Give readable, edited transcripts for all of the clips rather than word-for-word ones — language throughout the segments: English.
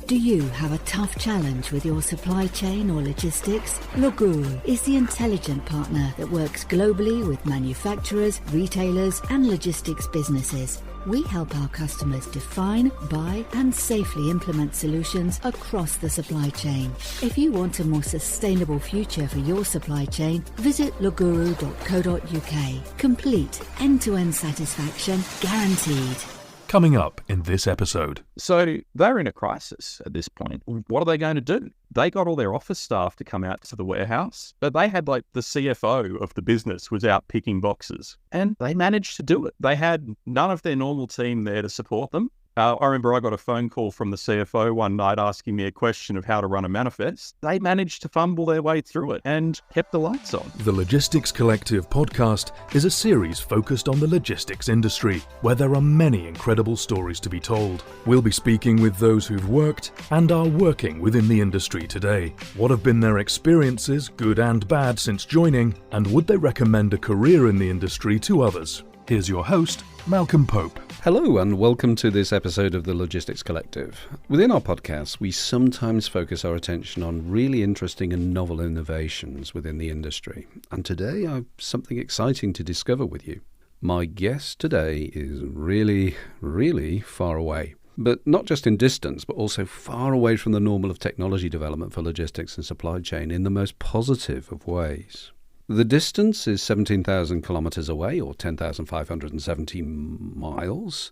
Do you have a tough challenge with your supply chain or logistics? Loguru is the intelligent partner that works globally with manufacturers, retailers, and logistics businesses. We help our customers define, buy, and safely implement solutions across the supply chain. If you want a more sustainable future for your supply chain, visit loguru.co.uk. Complete end-to-end satisfaction guaranteed. Coming up in this episode. So they're in a crisis at this point. What are they going to do? They got all their office staff to come out to the warehouse, but they had the CFO of the business was out picking boxes, and they managed to do it. They had none of their normal team there to support them. I remember I got a phone call from the CFO one night asking me a question of how to run a manifest. They managed to fumble their way through it and kept the lights on. The Logistics Collective podcast is a series focused on the logistics industry, where there are many incredible stories to be told. We'll be speaking with those who've worked and are working within the industry today. What have been their experiences, good and bad, since joining, and would they recommend a career in the industry to others? Here's your host, Malcolm Pope. Hello and welcome to this episode of the Logistics Collective. Within our podcast, we sometimes focus our attention on really interesting and novel innovations within the industry. And today I have something exciting to discover with you. My guest today is really, really far away. But not just in distance, but also far away from the normal of technology development for logistics and supply chain in the most positive of ways. The distance is 17,000 kilometres away, or 10,570 miles.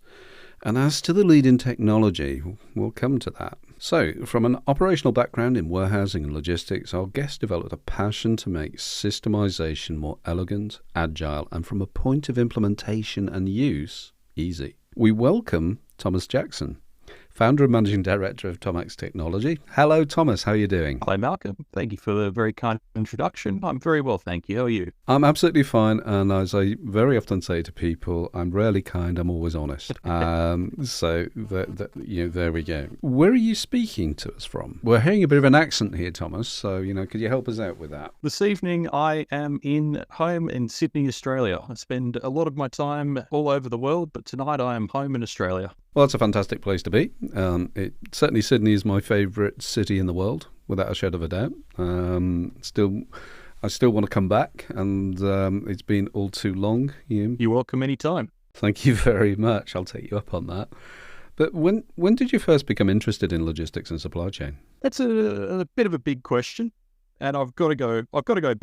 And as to the lead in technology, we'll come to that. So, from an operational background in warehousing and logistics, our guest developed a passion to make systemization more elegant, agile, and from a point of implementation and use, easy. We welcome Thomas Jackson, founder and managing director of Thomax Technology. Hello, Thomas. How are you doing? Hello, Malcolm. Thank you for the very kind introduction. I'm very well, thank you. How are you? I'm absolutely fine. And as I very often say to people, I'm rarely kind, I'm always honest. So there we go. Where are you speaking to us from? We're hearing a bit of an accent here, Thomas. So, could you help us out with that? This evening, I am home in Sydney, Australia. I spend a lot of my time all over the world, but tonight I am home in Australia. Well, it's a fantastic place to be. Certainly Sydney is my favourite city in the world, without a shadow of a doubt. I still want to come back, and it's been all too long. You're welcome anytime. Thank you very much. I'll take you up on that. But when did you first become interested in logistics and supply chain? That's a bit of a big question. And I've got to go back I've got to go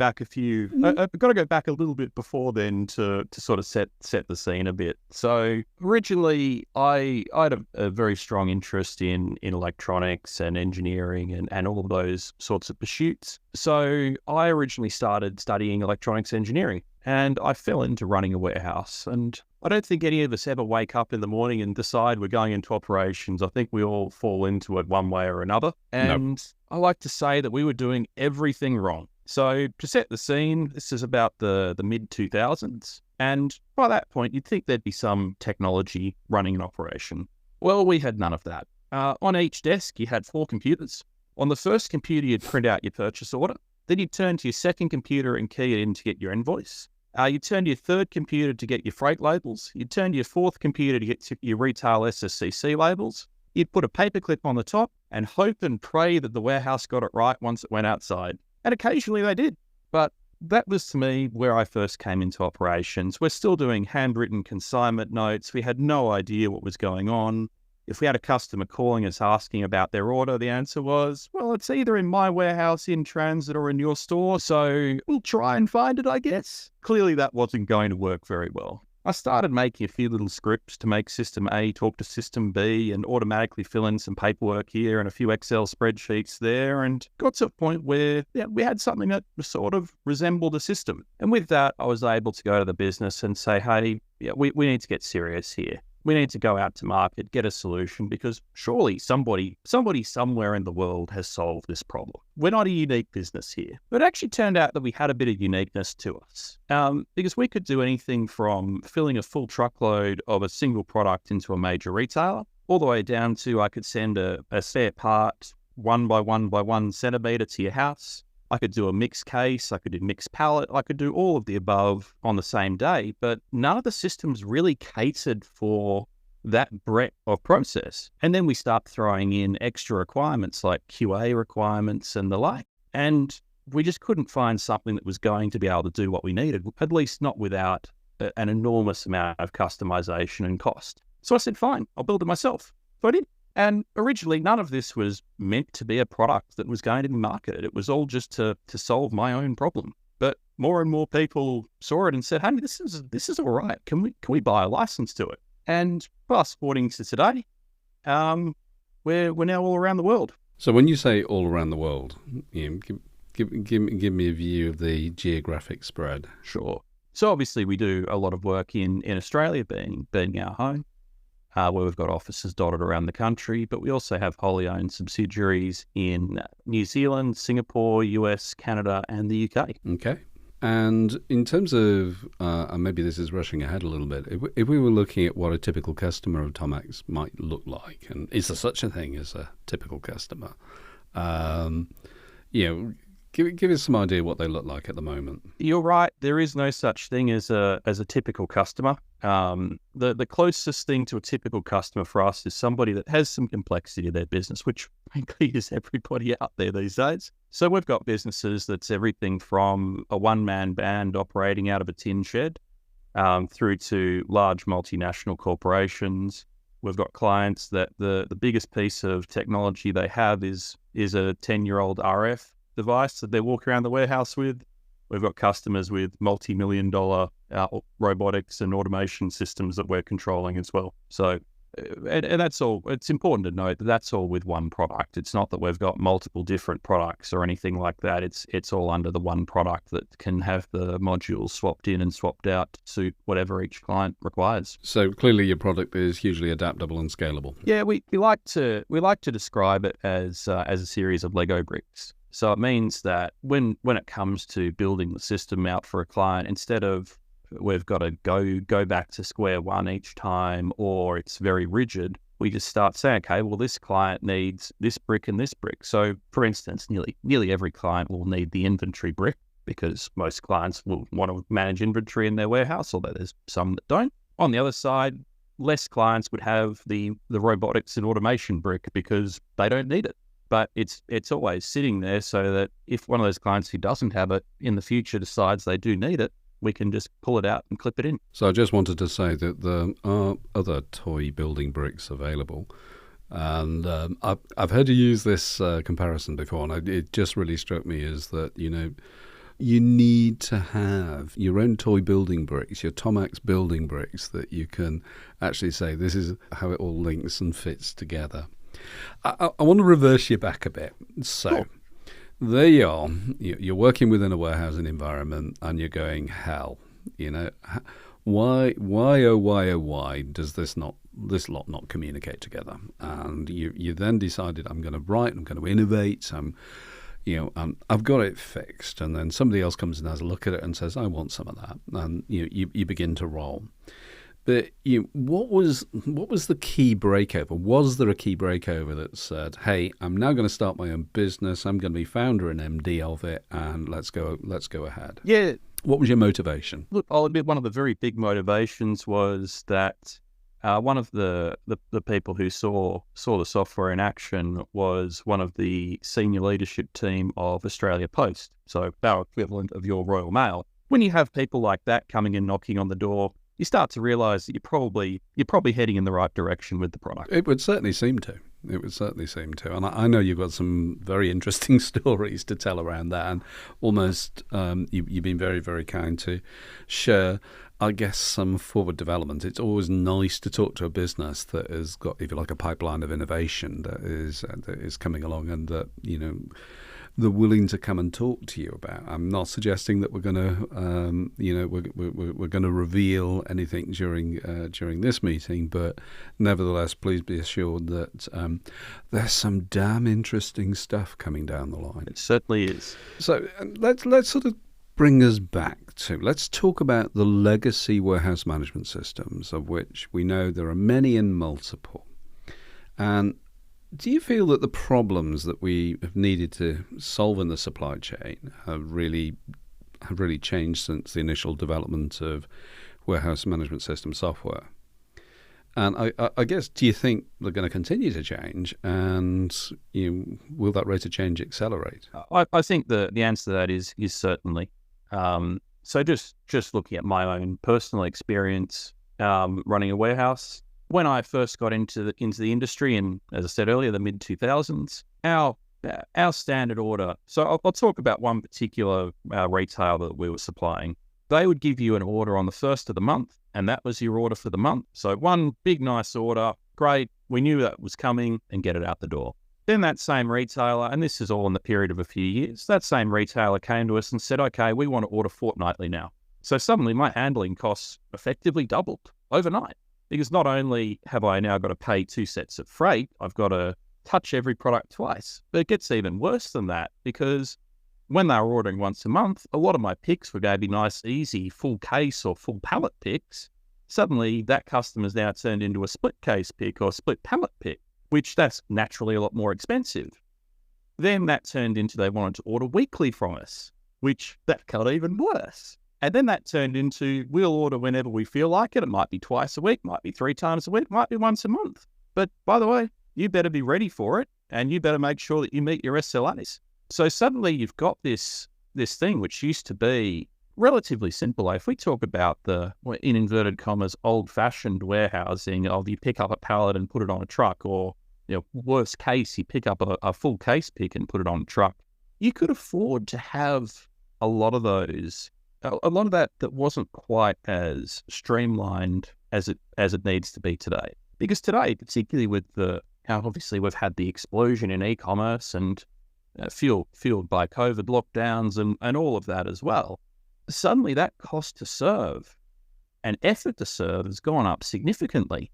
back a little bit before then to sort of set the scene a bit. So originally I had a very strong interest in electronics and engineering and all of those sorts of pursuits. So I originally started studying electronics engineering, and I fell into running a warehouse. And I don't think any of us ever wake up in the morning and decide we're going into operations. I think we all fall into it one way or another. And Nope. I like to say that we were doing everything wrong. So to set the scene, this is about the mid-2000s. And by that point, you'd think there'd be some technology running an operation. Well, we had none of that. On each desk, you had 4 computers. On the first computer, you'd print out your purchase order. Then you'd turn to your second computer and key it in to get your invoice. You'd turn to your third computer to get your freight labels. You'd turn to your fourth computer to get your retail SSCC labels. You'd put a paperclip on the top and hope and pray that the warehouse got it right once it went outside. And occasionally they did. But that was, to me, where I first came into operations. We're still doing handwritten consignment notes. We had no idea what was going on. If we had a customer calling us asking about their order, the answer was, well, it's either in my warehouse, in transit, or in your store, so we'll try and find it, I guess. Clearly that wasn't going to work very well. I started making a few little scripts to make System A talk to System B and automatically fill in some paperwork here and a few Excel spreadsheets there, and got to a point where we had something that sort of resembled a system. And with that, I was able to go to the business and say, hey, we need to get serious here. We need to go out to market, get a solution, because surely somebody somewhere in the world has solved this problem. We're not a unique business here. But it actually turned out that we had a bit of uniqueness to us, because we could do anything from filling a full truckload of a single product into a major retailer, all the way down to I could send a spare part 1 by 1 by 1 centimetre to your house. I could do a mixed case, I could do mixed pallet, I could do all of the above on the same day, but none of the systems really catered for that breadth of process. And then we start throwing in extra requirements like QA requirements and the like. And we just couldn't find something that was going to be able to do what we needed, at least not without an enormous amount of customization and cost. So I said, fine, I'll build it myself. So I did. And originally, none of this was meant to be a product that was going to be marketed. It was all just to solve my own problem. But more and more people saw it and said, hey, this is all right. Can we buy a license to it? And fast forwarding to today, we're now all around the world. So when you say all around the world, give me a view of the geographic spread. Sure. So obviously we do a lot of work in Australia, being our home, where we've got offices dotted around the country, but we also have wholly owned subsidiaries in New Zealand, Singapore, US, Canada, and the UK. Okay. And in terms of, and maybe this is rushing ahead a little bit, if we were looking at what a typical customer of Thomax might look like, and is there such a thing as a typical customer? Give us some idea what they look like at the moment. You're right. There is no such thing as a typical customer. The closest thing to a typical customer for us is somebody that has some complexity to their business, which frankly is everybody out there these days. So we've got businesses that's everything from a one-man band operating out of a tin shed through to large multinational corporations. We've got clients that the biggest piece of technology they have is a 10-year-old RF device that they walk around the warehouse with. We've got customers with multi-million-dollar robotics and automation systems that we're controlling as well. So, and that's all. It's important to note that that's all with one product. It's not that we've got multiple different products or anything like that. It's all under the one product that can have the modules swapped in and swapped out to suit whatever each client requires. So clearly, your product is hugely adaptable and scalable. Yeah, we like to describe it as a series of Lego bricks. So it means that when it comes to building the system out for a client, instead of we've got to go back to square one each time, or it's very rigid, we just start saying, okay, well, this client needs this brick and this brick. So for instance, nearly every client will need the inventory brick because most clients will want to manage inventory in their warehouse, although there's some that don't. On the other side, less clients would have the robotics and automation brick because they don't need it. But it's always sitting there so that if one of those clients who doesn't have it in the future decides they do need it, we can just pull it out and clip it in. So I just wanted to say that there are other toy building bricks available. And I've heard you use this comparison before, and it just really struck me as that, you need to have your own toy building bricks, your Thomax building bricks, that you can actually say this is how it all links and fits together. I want to reverse you back a bit. So Cool. There you are. You're working within a warehousing environment and you're going, hell, why does this lot not communicate together? And you then decided, I'm going to innovate, I've got it fixed. And then somebody else comes and has a look at it and says, I want some of that. And you begin to roll. But what was the key breakover? Was there a key breakover that said, "Hey, I'm now going to start my own business. I'm going to be founder and MD of it, and let's go ahead"? Yeah. What was your motivation? Look, I'll admit one of the very big motivations was that one of the people who saw the software in action was one of the senior leadership team of Australia Post, so our equivalent of your Royal Mail. When you have people like that coming and knocking on the door, you start to realise that you're probably heading in the right direction with the product. It would certainly seem to. And I know you've got some very interesting stories to tell around that, and almost you've been very, very kind to share, I guess, some forward development. It's always nice to talk to a business that has got, if you like, a pipeline of innovation that is coming along, and that they're willing to come and talk to you about. I'm not suggesting that we're going to, we're going to reveal anything during this meeting, but nevertheless, please be assured that there's some damn interesting stuff coming down the line. It certainly is. So let's sort of bring us back to, let's talk about the legacy warehouse management systems, of which we know there are many and multiple. And do you feel that the problems that we have needed to solve in the supply chain have really changed since the initial development of warehouse management system software? And I guess, do you think they're going to continue to change, and will that rate of change accelerate? I think the answer to that is certainly. So just looking at my own personal experience running a warehouse, when I first got into the industry, and as I said earlier, the mid 2000s, our standard order. So I'll talk about one particular retailer that we were supplying. They would give you an order on the first of the month, and that was your order for the month. So one big, nice order, great. We knew that was coming, and get it out the door. Then that same retailer, and this is all in the period of a few years, that same retailer came to us and said, okay, we want to order fortnightly now. So suddenly my handling costs effectively doubled overnight, because not only have I now got to pay 2 sets of freight, I've got to touch every product twice. But it gets even worse than that, because when they were ordering once a month, a lot of my picks were going to be nice, easy, full case or full pallet picks. Suddenly that customer's now turned into a split case pick or split pallet pick, which that's naturally a lot more expensive. Then that turned into they wanted to order weekly from us, which that got even worse. And then that turned into we'll order whenever we feel like it. It might be twice a week, might be 3 times a week, might be once a month. But by the way, you better be ready for it, and you better make sure that you meet your SLAs. So suddenly you've got this thing which used to be relatively simple. If we talk about the, in inverted commas, old-fashioned warehousing of you pick up a pallet and put it on a truck, or worst case, you pick up a full case pick and put it on a truck, you could afford to have a lot of those, a lot of that wasn't quite as streamlined as it needs to be today. Because today, particularly with how obviously we've had the explosion in e-commerce and fueled by COVID lockdowns and all of that as well, suddenly that cost to serve and effort to serve has gone up significantly.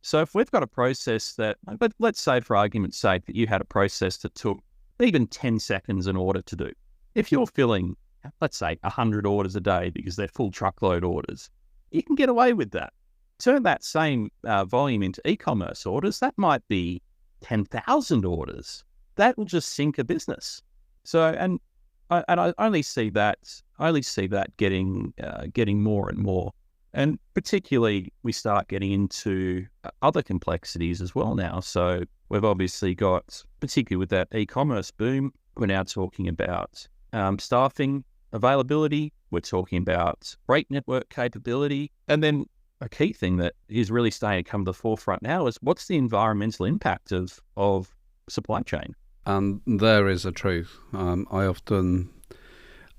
So if we've got a process that, but let's say for argument's sake that you had a process that took even 10 seconds in order to do. If you're filling, let's say, 100 orders a day because they're full truckload orders, you can get away with that. Turn that same volume into e-commerce orders, that might be 10,000 orders. That will just sink a business. So, and I only see that getting more and more. And particularly, we start getting into other complexities as well now. So we've obviously got, particularly with that e-commerce boom, we're now talking about staffing availability. We're talking about freight network capability. And then a key thing that is really starting to come to the forefront now is what's the environmental impact of supply chain? And there is a truth. I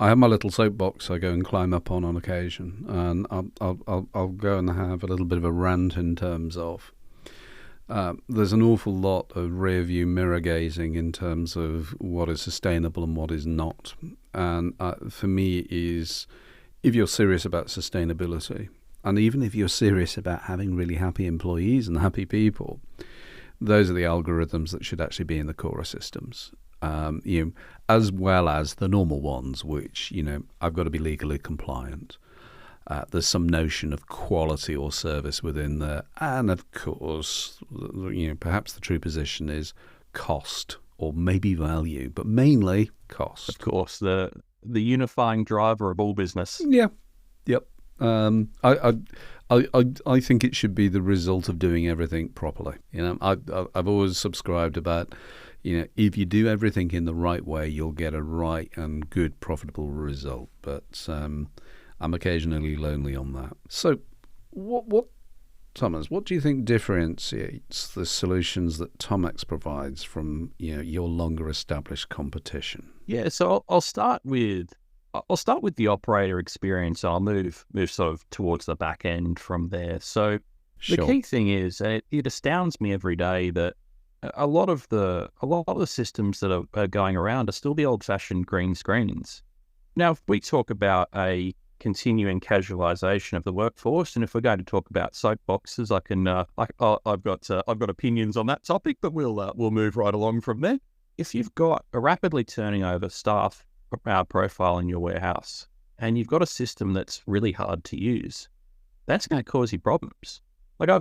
have my little soapbox I go and climb up on occasion, and I'll go and have a little bit of a rant in terms of there's an awful lot of rear view mirror gazing in terms of what is sustainable and what is not. And for me is, if you're serious about sustainability, and even if you're serious about having really happy employees and happy people, those are the algorithms that should actually be in the core systems, as well as the normal ones, which, I've got to be legally compliant. There's some notion of quality or service within there. And of course, perhaps the true position is cost or maybe value, but mainly cost. Of course, the unifying driver of all business. Yeah. Yep. I think it should be the result of doing everything properly. I've always subscribed about, if you do everything in the right way, you'll get a right and good profitable result. But I'm occasionally lonely on that. So, what Thomas? What do you think differentiates the solutions that Thomax provides from your longer established competition? Yeah, so I'll start with the operator experience. I'll move sort of towards the back end from there. So Sure. The key thing is, it astounds me every day that a lot of the systems that are going around are still the old-fashioned green screens. Now, if we talk about a continuing casualisation of the workforce, and if we're going to talk about soapboxes, I've got opinions on that topic, but we'll move right along from there. If you've got a rapidly turning over staff profile in your warehouse, and you've got a system that's really hard to use, that's going to cause you problems. Like I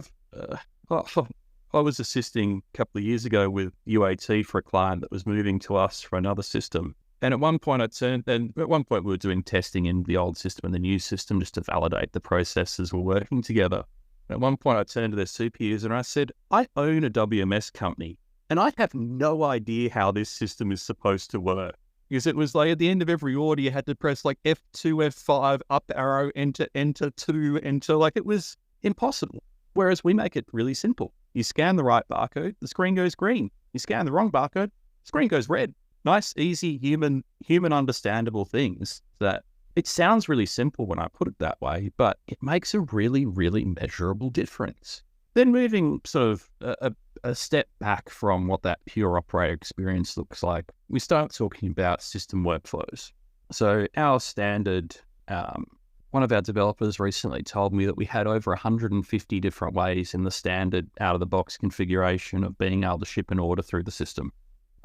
was assisting a couple of years ago with UAT for a client that was moving to us for another system. And at one point we were doing testing in the old system and the new system just to validate the processes were working together. At one point, I turned to their super user and I said, I own a WMS company and I have no idea how this system is supposed to work. Because it was like at the end of every order, you had to press like F2, F5, up arrow, enter, enter, 2, enter. Like it was impossible. Whereas we make it really simple. You scan the right barcode, the screen goes green. You scan the wrong barcode, screen goes red. Nice, easy, human understandable things that it sounds really simple when I put it that way, but it makes a really, really measurable difference. Then moving sort of a step back from what that pure operator experience looks like, we start talking about system workflows. So our standard, one of our developers recently told me that we had over 150 different ways in the standard out-of-the-box configuration of being able to ship an order through the system.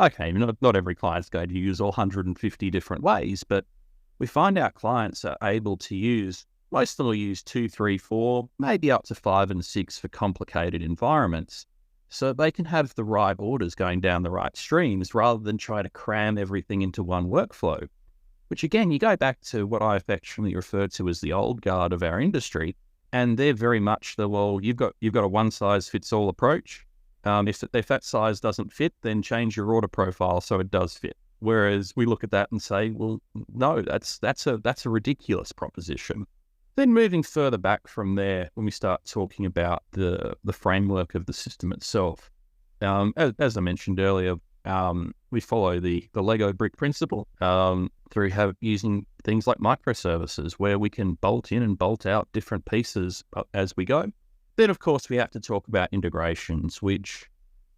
Okay, not every client's going to use all 150 different ways, but we find our clients are able to use, most of them will use 2, 3, 4, maybe up to 5 and 6 for complicated environments. So they can have the right orders going down the right streams rather than try to cram everything into one workflow. Which again, you go back to what I affectionately refer to as the old guard of our industry, and they're very much you've got a one-size-fits-all approach. If that size doesn't fit, then change your order profile so it does fit. Whereas we look at that and say, well, no, that's a ridiculous proposition. Then moving further back from there, when we start talking about the framework of the system itself, as I mentioned earlier, we follow the Lego brick principle through using things like microservices where we can bolt in and bolt out different pieces as we go. Then, of course, we have to talk about integrations, which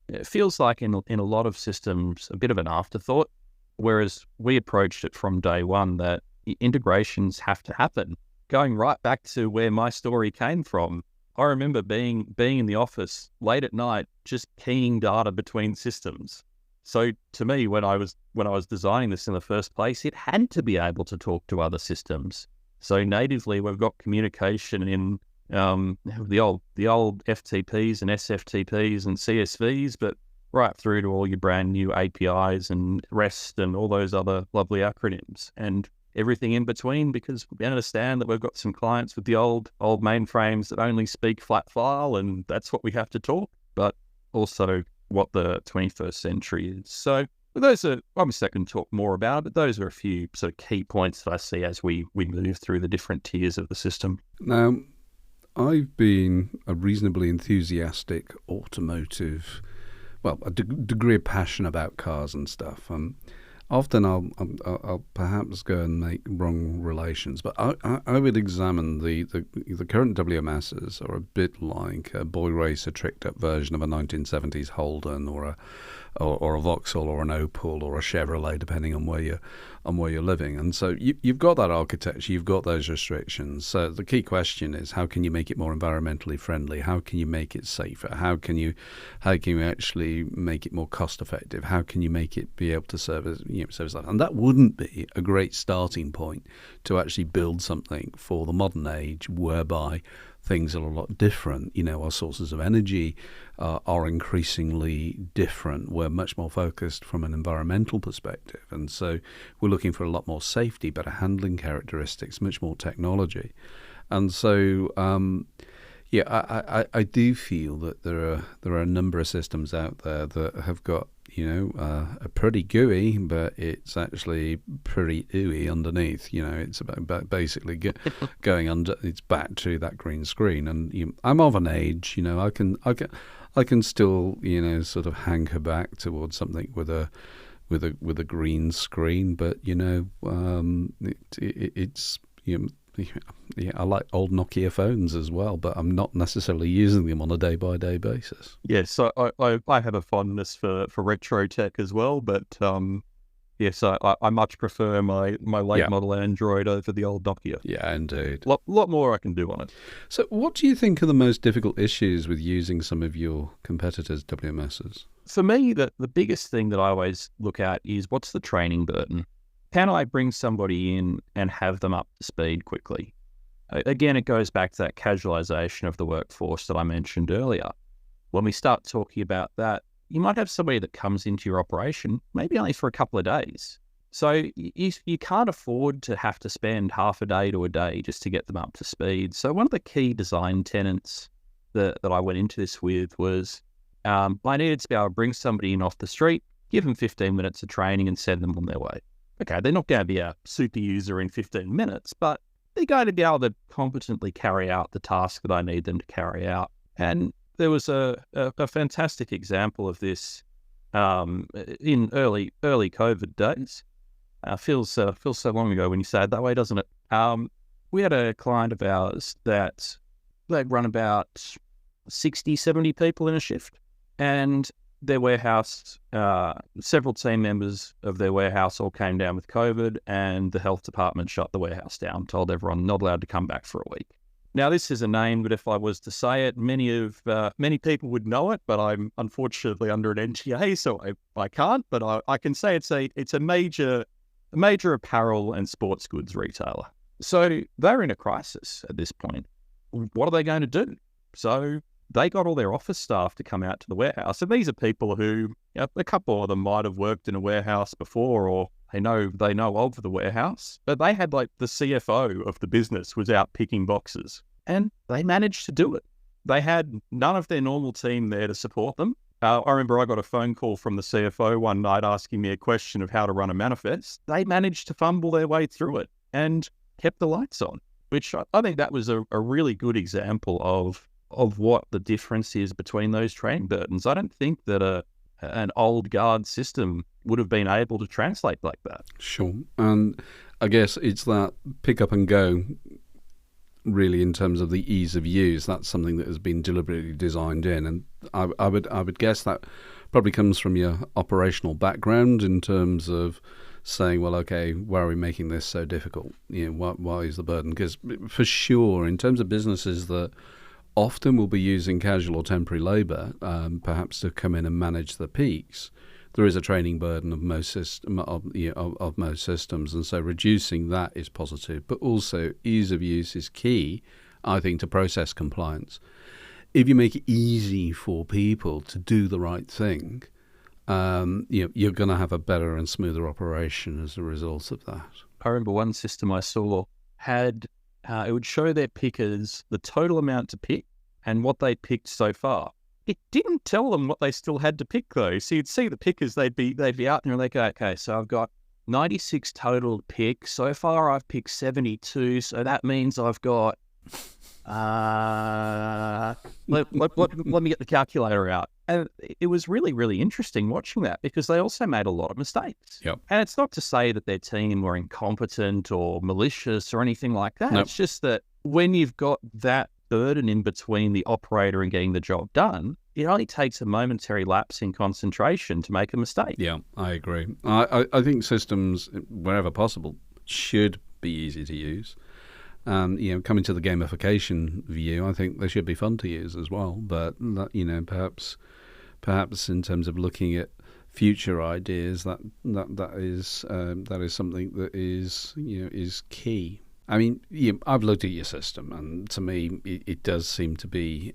it feels like in a lot of systems a bit of an afterthought, whereas we approached it from day one that integrations have to happen. Going right back to where my story came from, I remember being in the office late at night, just keying data between systems. So to me, when I was designing this in the first place, it had to be able to talk to other systems. So natively, we've got communication in the old FTPs and SFTPs and CSVs, but right through to all your brand new APIs and REST and all those other lovely acronyms and everything in between, because we understand that we've got some clients with the old mainframes that only speak flat file, and that's what we have to talk, but also what the 21st century is. So those are, obviously I can talk more about it, but those are a few sort of key points that I see as we move through the different tiers of the system. Now, I've been a reasonably enthusiastic automotive, a degree of passion about cars and stuff. Often I'll perhaps go and make wrong relations, but I would examine the current WMSs are a bit like a boy racer tricked up version of a 1970s Holden or a Vauxhall or an Opel or a Chevrolet, depending on where you're living. And so you've got that architecture, you've got those restrictions. So the key question is, how can you make it more environmentally friendly? How can you make it safer? How can you actually make it more cost effective? How can you make it be able to service that? And that wouldn't be a great starting point to actually build something for the modern age, whereby things are a lot different. Our sources of energy are increasingly different. We're much more focused from an environmental perspective. And so we're looking for a lot more safety, better handling characteristics, much more technology. And so, I do feel that there are a number of systems out there that have got, a pretty GUI, but it's actually pretty ooey underneath. It's about basically going under. It's back to that green screen, and I'm of an age. I can still sort of hanker back towards something with a green screen, but it's I like old Nokia phones as well, but I'm not necessarily using them on a day-by-day basis. Yes, so I have a fondness for retro tech as well, but yes, I much prefer my late model Android over the old Nokia. Yeah, indeed. Lot more I can do on it. So what do you think are the most difficult issues with using some of your competitors' WMSs? For me, the biggest thing that I always look at is, what's the training burden? Can I bring somebody in and have them up to speed quickly? Again, it goes back to that casualization of the workforce that I mentioned earlier. When we start talking about that, you might have somebody that comes into your operation maybe only for a couple of days. So you can't afford to have to spend half a day to a day just to get them up to speed. So one of the key design tenets that I went into this with was I needed to be able to bring somebody in off the street, give them 15 minutes of training and send them on their way. Okay, they're not going to be a super user in 15 minutes, but they're going to be able to competently carry out the task that I need them to carry out. And there was a fantastic example of this in early COVID days. Feels so long ago when you say it that way, doesn't it? We had a client of ours that they'd run about 60, 70 people in a shift, and their warehouse, several team members of their warehouse all came down with COVID, and the health department shut the warehouse down, told everyone not allowed to come back for a week. Now, this is a name, but if I was to say it, many people would know it, but I'm unfortunately under an NDA, so I can't. But I can say it's a major apparel and sports goods retailer. So they're in a crisis at this point. What are they going to do? So they got all their office staff to come out to the warehouse. And these are people who, a couple of them might have worked in a warehouse before, or they know of the warehouse, but they had the CFO of the business was out picking boxes, and they managed to do it. They had none of their normal team there to support them. I remember I got a phone call from the CFO one night asking me a question of how to run a manifest. They managed to fumble their way through it and kept the lights on, which I think that was a really good example of what the difference is between those training burdens. I don't think that an old guard system would have been able to translate like that. Sure. And I guess it's that pick up and go, really, in terms of the ease of use. That's something that has been deliberately designed in. And I would guess that probably comes from your operational background in terms of saying, well, okay, why are we making this so difficult? Why is the burden? Because for sure, in terms of businesses that often will be using casual or temporary labour, perhaps to come in and manage the peaks, there is a training burden of most systems, and so reducing that is positive. But also, ease of use is key, I think, to process compliance. If you make it easy for people to do the right thing, you're going to have a better and smoother operation as a result of that. I remember one system I saw had it would show their pickers the total amount to pick and what they picked so far. It didn't tell them what they still had to pick, though. So you'd see the pickers, they'd be out there and they go, okay, so I've got 96 total to pick. So far I've picked 72, so that means I've got let me get the calculator out. And it was really, really interesting watching that, because they also made a lot of mistakes. Yep. And it's not to say that their team were incompetent or malicious or anything like that. Nope. It's just that when you've got that burden in between the operator and getting the job done, it only takes a momentary lapse in concentration to make a mistake. Yeah, I agree. I think systems, wherever possible, should be easy to use. Coming to the gamification view, I think they should be fun to use as well. But perhaps in terms of looking at future ideas, that is something that is key. I mean, I've looked at your system, and to me, it does seem to be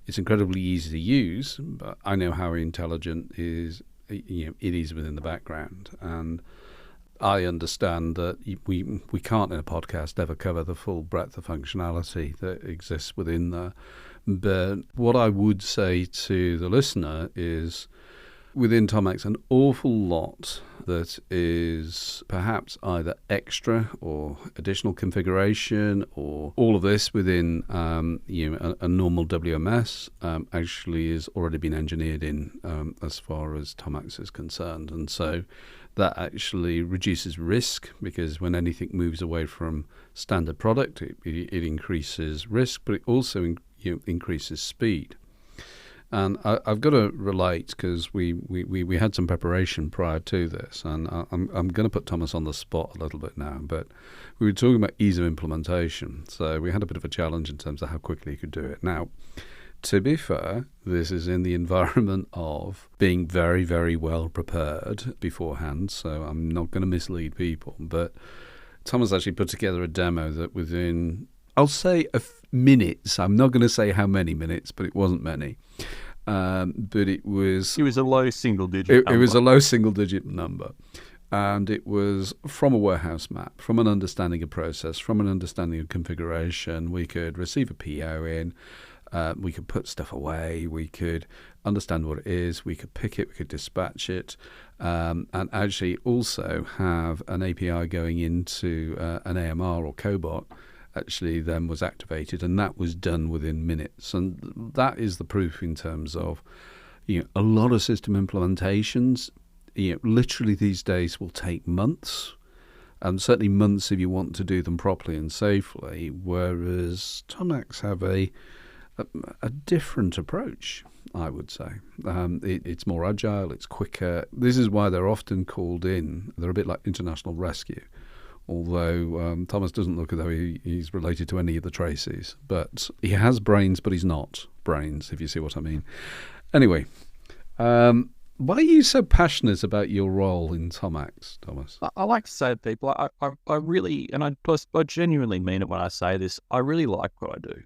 it's incredibly easy to use. But I know how intelligent it is within the background, and I understand that we can't in a podcast ever cover the full breadth of functionality that exists within there. But what I would say to the listener is, within Thomax, an awful lot that is perhaps either extra or additional configuration, or all of this within a normal WMS actually has already been engineered in as far as Thomax is concerned. And so that actually reduces risk, because when anything moves away from standard product, it increases risk, but it also increases speed. And I've got to relate, because we had some preparation prior to this, and I'm going to put Thomas on the spot a little bit now, but we were talking about ease of implementation. So we had a bit of a challenge in terms of how quickly you could do it. Now, to be fair, this is in the environment of being very, very well prepared beforehand, so I'm not going to mislead people. But Thomas actually put together a demo that within, I'll say, minutes. I'm not going to say how many minutes, but it wasn't many. But it was a low single digit number. It was a low single digit number. And it was from a warehouse map, from an understanding of process, from an understanding of configuration. We could receive a PO in, We could put stuff away. We could understand what it is. We could pick it. We could dispatch it. And actually also have an API going into an AMR or cobot actually then was activated, and that was done within minutes. And that is the proof in terms of, a lot of system implementations, literally these days will take months, and certainly months if you want to do them properly and safely, whereas Thomax have a different approach, I would say. It's more agile, it's quicker. This is why they're often called in. They're a bit like international rescue, although Thomas doesn't look as though he's related to any of the Tracys. But he has brains, but he's not brains, if you see what I mean. Anyway, why are you so passionate about your role in Thomax, Thomas? I like to say to people, I really, and I genuinely mean it when I say this, I really like what I do.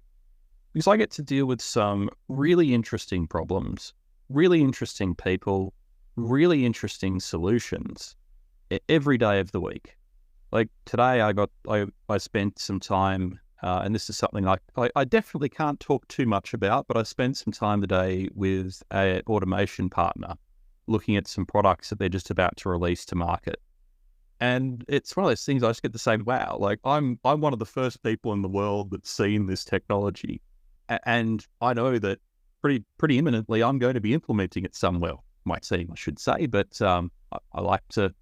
Because I get to deal with some really interesting problems, really interesting people, really interesting solutions every day of the week. Like today I spent some time, and this is something I definitely can't talk too much about, but I spent some time today with an automation partner looking at some products that they're just about to release to market. And it's one of those things I just get to say, wow, like I'm one of the first people in the world that's seen this technology. And I know that pretty imminently I'm going to be implementing it somewhere. My team, I should say, but I like to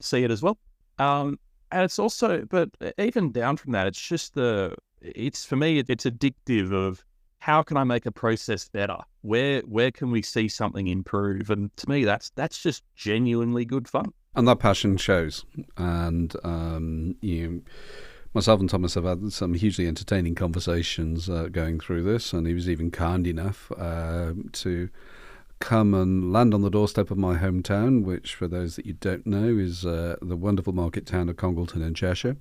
see it as well. And it's also, but even down from that, it's just for me, it's addictive of how can I make a process better? Where can we see something improve? And to me, that's just genuinely good fun. And that passion shows. And myself and Thomas have had some hugely entertaining conversations going through this, and he was even kind enough to come and land on the doorstep of my hometown, which, for those that you don't know, is the wonderful market town of Congleton in Cheshire.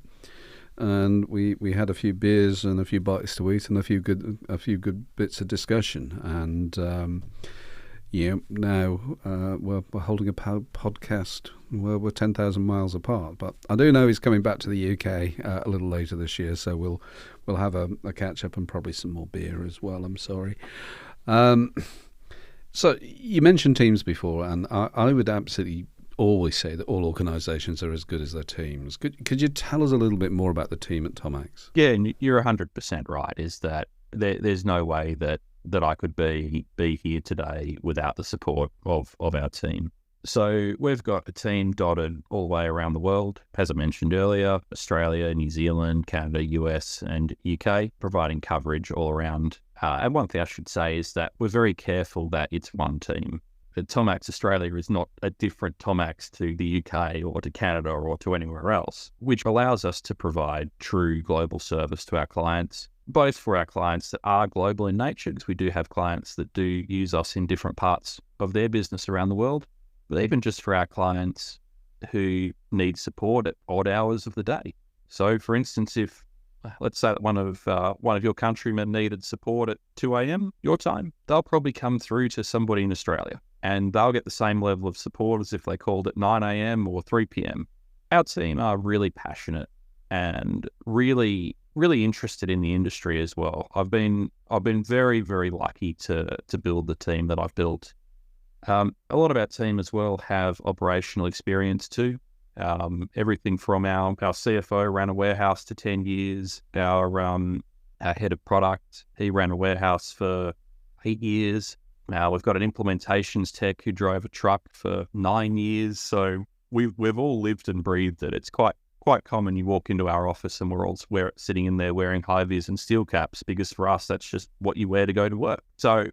And we had a few beers and a few bites to eat and a few good bits of discussion. And now we're holding a podcast where we're 10,000 miles apart. But I do know he's coming back to the UK a little later this year, so we'll have a catch up and probably some more beer as well. I'm sorry. So you mentioned teams before, and I would absolutely always say that all organisations are as good as their teams. Could you tell us a little bit more about the team at Thomax? Yeah, and you're 100% right, is that there's no way that I could be here today without the support of our team. So we've got a team dotted all the way around the world, as I mentioned earlier, Australia, New Zealand, Canada, US and UK, providing coverage all around. And one thing I should say is that we're very careful that it's one team. That Thomax Australia is not a different Thomax to the UK or to Canada or to anywhere else, which allows us to provide true global service to our clients, both for our clients that are global in nature, because we do have clients that do use us in different parts of their business around the world, but even just for our clients who need support at odd hours of the day. So, for instance, if let's say that one of your countrymen needed support at 2 a.m. your time, they'll probably come through to somebody in Australia, and they'll get the same level of support as if they called at 9 a.m. or 3 p.m. Our team are really passionate and really, really interested in the industry as well. I've been very, very lucky to build the team that I've built. A lot of our team as well have operational experience too. Everything from our CFO ran a warehouse to 10 years. Our head of product, he ran a warehouse for 8 years. Now we've got an implementations tech who drove a truck for 9 years. So we've all lived and breathed it. It's quite common. You walk into our office and we're all sitting in there wearing high-vis and steel caps, because for us that's just what you wear to go to work. So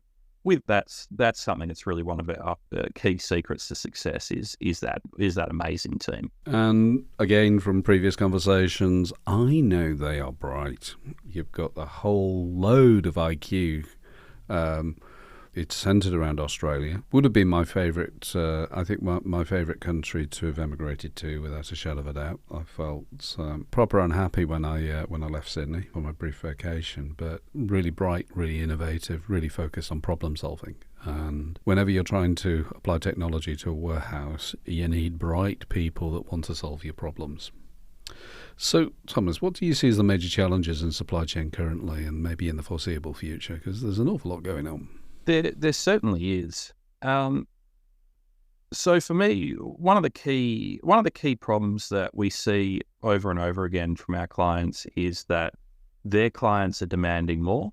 that's something that's really one of our key secrets to success is that amazing team. And again, from previous conversations, I know they are bright. You've got the whole load of IQ. It's centred around Australia. Would have been my favourite, I think my favourite country to have emigrated to, without a shadow of a doubt. I felt proper unhappy when I left Sydney for my brief vacation, but really bright, really innovative, really focused on problem solving. And whenever you're trying to apply technology to a warehouse, you need bright people that want to solve your problems. So, Thomas, what do you see as the major challenges in supply chain currently and maybe in the foreseeable future? Because there's an awful lot going on. There certainly is. So for me, one of the key problems that we see over and over again from our clients is that their clients are demanding more.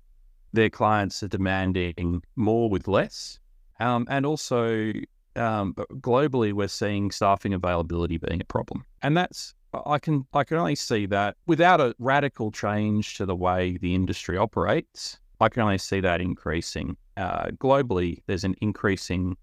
Their clients are demanding more with less, and also globally, we're seeing staffing availability being a problem, and that's I can only see that without a radical change to the way the industry operates. I can only see that increasing. Globally, there's an increasing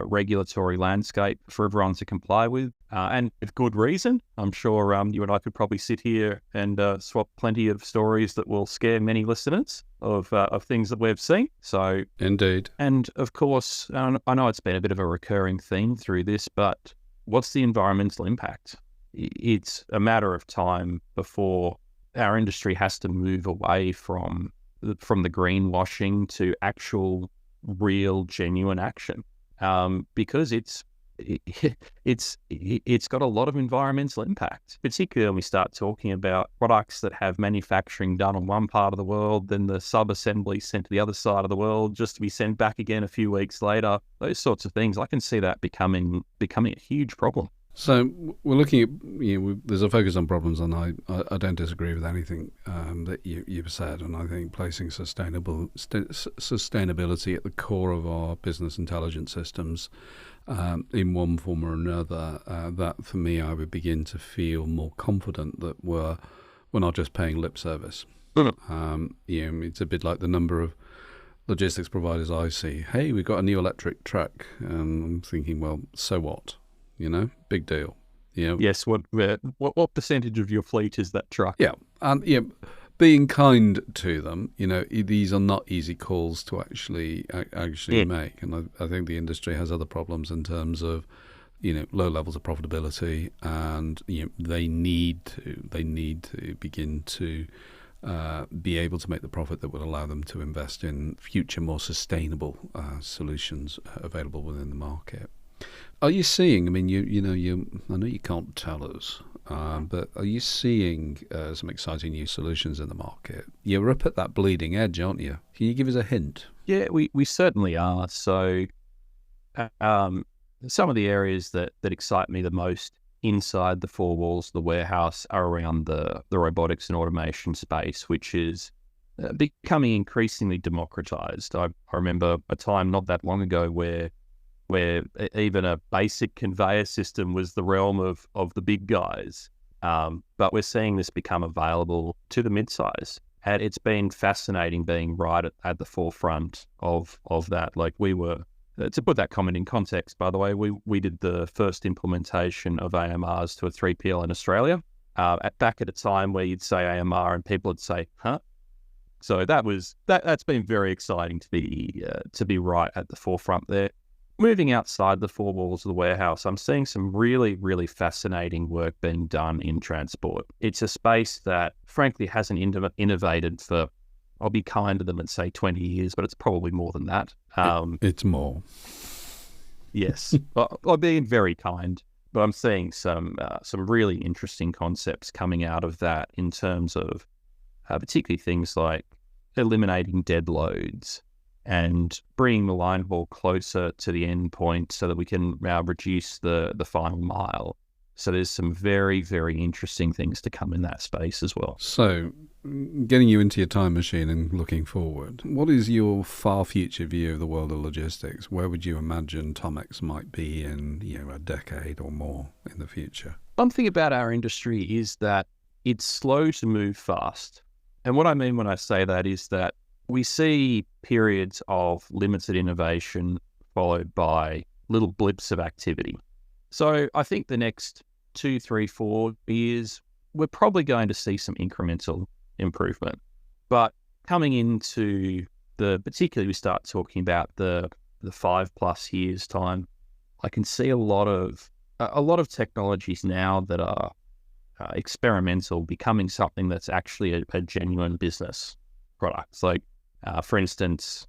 regulatory landscape for everyone to comply with, and with good reason. I'm sure you and I could probably sit here and swap plenty of stories that will scare many listeners of things that we've seen. So, indeed. And of course, I know it's been a bit of a recurring theme through this, but what's the environmental impact? It's a matter of time before our industry has to move away from the greenwashing to actual, real, genuine action, because it's got a lot of environmental impact, particularly when we start talking about products that have manufacturing done on one part of the world, then the sub-assembly sent to the other side of the world just to be sent back again a few weeks later. Those sorts of things, I can see that becoming a huge problem. So we're looking at, there's a focus on problems, and I don't disagree with anything that you've said, and I think placing sustainability at the core of our business intelligence systems in one form or another, that for me I would begin to feel more confident that we're not just paying lip service. It's a bit like the number of logistics providers I see. Hey, we've got a new electric truck. I'm thinking, well, so what? Big deal. Yes. What percentage of your fleet is that truck? Yeah, and being kind to them. These are not easy calls to actually make, and I think the industry has other problems in terms of low levels of profitability, and they need to begin to be able to make the profit that would allow them to invest in future, more sustainable solutions available within the market. Are you seeing? I mean, I know you can't tell us, but are you seeing some exciting new solutions in the market? You're up at that bleeding edge, aren't you? Can you give us a hint? Yeah, we certainly are. So, some of the areas that excite me the most inside the four walls of the warehouse are around the robotics and automation space, which is becoming increasingly democratized. I remember a time not that long ago where even a basic conveyor system was the realm of the big guys. But we're seeing this become available to the mid-size. And it's been fascinating being right at the forefront of that. Like we were, to put that comment in context, by the way, we did the first implementation of AMRs to a 3PL in Australia, back at a time where you'd say AMR and people would say, huh? So that's been very exciting to be right at the forefront there. Moving outside the four walls of the warehouse, I'm seeing some really, really fascinating work being done in transport. It's a space that, frankly, hasn't innovated for, I'll be kind to them and say 20 years, but it's probably more than that. It's more. Yes, I'm being very kind, but I'm seeing some really interesting concepts coming out of that in terms of particularly things like eliminating dead loads and bringing the line haul closer to the end point so that we can reduce the final mile. So there's some very, very interesting things to come in that space as well. So getting you into your time machine and looking forward, what is your far future view of the world of logistics? Where would you imagine Thomax might be in a decade or more in the future? One thing about our industry is that it's slow to move fast. And what I mean when I say that is that we see periods of limited innovation followed by little blips of activity. So I think the next 2, 3, 4 years, we're probably going to see some incremental improvement. But coming into particularly we start talking about the 5+ years time, I can see a lot of technologies now that are experimental becoming something that's actually a genuine business product. Like, for instance,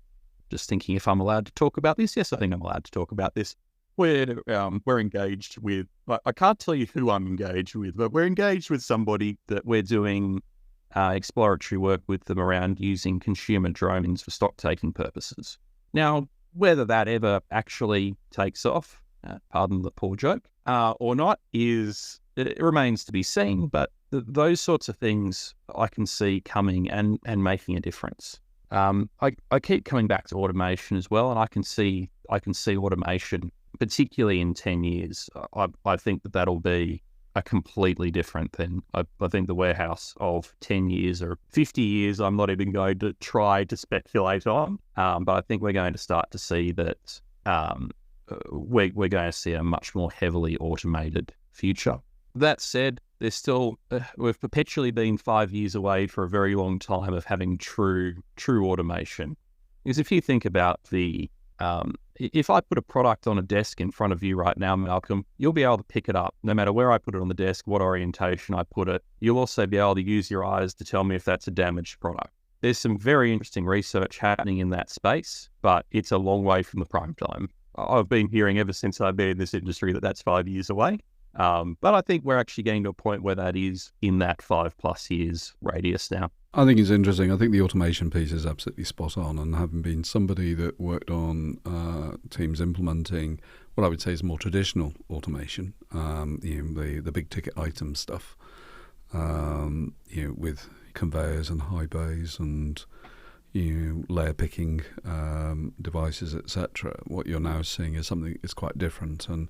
just thinking if I'm allowed to talk about this. Yes, I think I'm allowed to talk about this. we're engaged with, I can't tell you who I'm engaged with, but we're engaged with somebody that we're doing exploratory work with them around using consumer drones for stock taking purposes. Now, whether that ever actually takes off, pardon the poor joke, or not, it remains to be seen, but those sorts of things I can see coming and making a difference. I keep coming back to automation as well, and I can see automation, particularly in 10 years. I think that'll be a completely different thing. I think the warehouse of 10 years or 50 years, I'm not even going to try to speculate on, but I think we're going to start to see that we're going to see a much more heavily automated future. That said, there's still, we've perpetually been 5 years away for a very long time of having true automation. Because if you think about if I put a product on a desk in front of you right now, Malcolm, you'll be able to pick it up no matter where I put it on the desk, what orientation I put it. You'll also be able to use your eyes to tell me if that's a damaged product. There's some very interesting research happening in that space, but it's a long way from the prime time. I've been hearing ever since I've been in this industry that that's 5 years away. But I think we're actually getting to a point where that is in that 5+ years radius now. I think it's interesting. I think the automation piece is absolutely spot on, and having been somebody that worked on teams implementing what I would say is more traditional automation, the big ticket item stuff, with conveyors and high bays and layer picking devices, etc. What you're now seeing is something that's quite different. And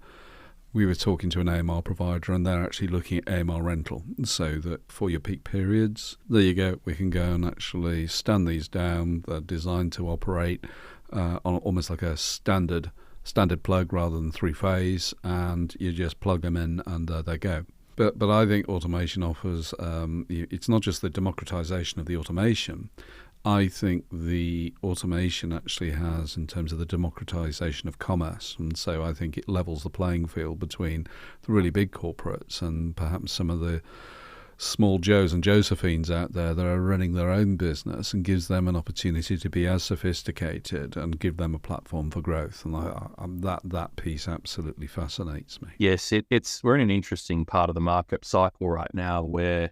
we were talking to an AMR provider, and they're actually looking at AMR rental, so that for your peak periods, there you go, we can go and actually stand these down. They're designed to operate on almost like a standard plug rather than 3-phase, and you just plug them in and there they go. But I think automation offers, it's not just the democratization of the automation. I think the automation actually has, in terms of the democratization of commerce, and so I think it levels the playing field between the really big corporates and perhaps some of the small Joes and Josephines out there that are running their own business, and gives them an opportunity to be as sophisticated and give them a platform for growth. And that piece absolutely fascinates me. Yes, we're in an interesting part of the market cycle right now where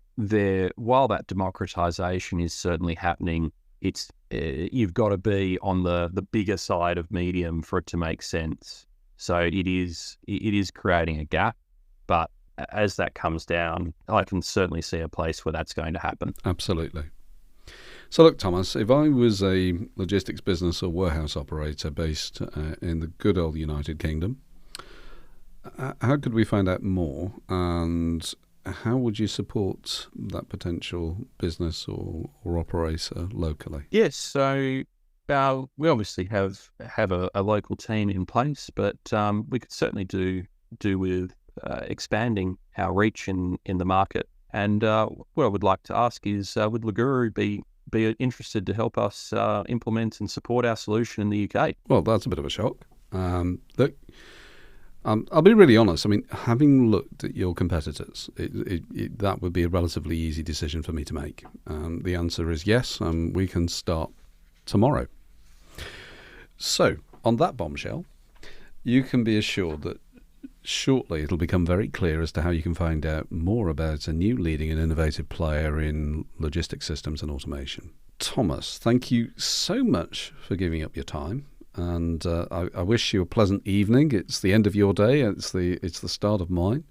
while that democratization is certainly happening, you've got to be on the bigger side of medium for it to make sense. So it is creating a gap, but as that comes down, I can certainly see a place where that's going to happen. Absolutely. So look, Thomas, if I was a logistics business or warehouse operator based in the good old United Kingdom, how could we find out more, and how would you support that potential business or operator locally? Yes, so we obviously have a local team in place, but we could certainly do with expanding our reach in the market. And what I would like to ask is, would Laguru be interested to help us implement and support our solution in the UK? Well, that's a bit of a shock. Look, I'll be really honest. I mean, having looked at your competitors, that would be a relatively easy decision for me to make. The answer is yes, we can start tomorrow. So, on that bombshell, you can be assured that shortly it'll become very clear as to how you can find out more about a new leading and innovative player in logistics systems and automation. Thomas, thank you so much for giving up your time. And I wish you a pleasant evening. It's the end of your day. It's the start of mine.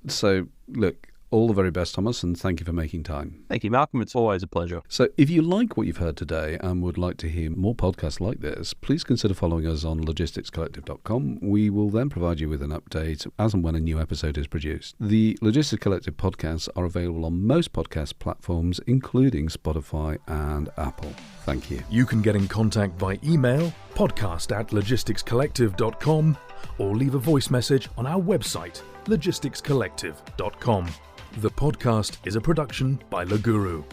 So, look, all the very best, Thomas, and thank you for making time. Thank you, Malcolm. It's always a pleasure. So if you like what you've heard today and would like to hear more podcasts like this, please consider following us on logisticscollective.com. We will then provide you with an update as and when a new episode is produced. The Logistics Collective podcasts are available on most podcast platforms, including Spotify and Apple. Thank you. You can get in contact by email, podcast@logisticscollective.com, or leave a voice message on our website, logisticscollective.com. The podcast is a production by Laguru.